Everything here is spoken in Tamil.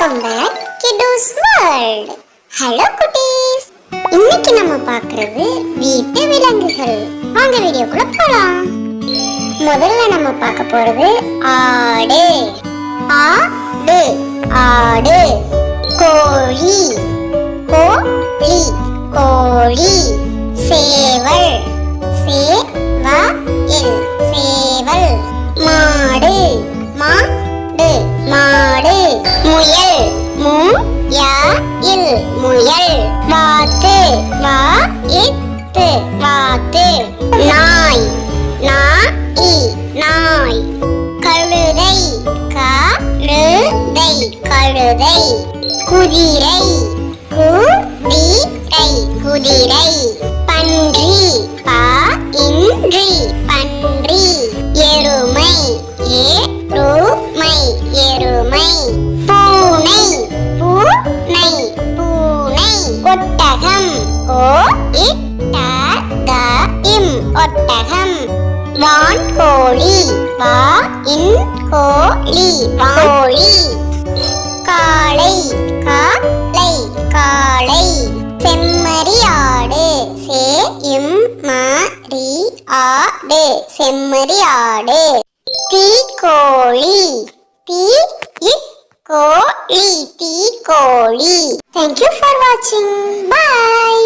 வெல்கம் பேக் கிட்டூஸ் வேர்ல்ட். ஹலோ குட்டீஸ், இன்னைக்கு நம்ம பார்க்கிறது வீட்டு விலங்குகள். வாங்க வீடியோக்குள்ள போலாம். முதல்ல நம்ம பார்க்க போறது ஆடு. ஆடு ஆடு. கோழி கோழி கோழி. சேவல் சேவல் சேவல். மாடு மாடு மாடு. முயல் முயல் முயல். வாத்து வாத்து வாத்து. நாய் நாய் நாய். கழுதை கழுதை கழுதை. குதிரை குதிரை குதிரை. பன்றி பன்றி பன்றி. எருமை எருமை எருமை. பூனை பூனை பூனை. ஒட்டகம் ஒட்டகம். வான்கோழி வான்கோழி கோழி. காளை காளை காளை. செம்மறி ஆடு செம்மறி ஆடு. தீக்கோழி தீக்கோழி. Thank you for watching. Bye.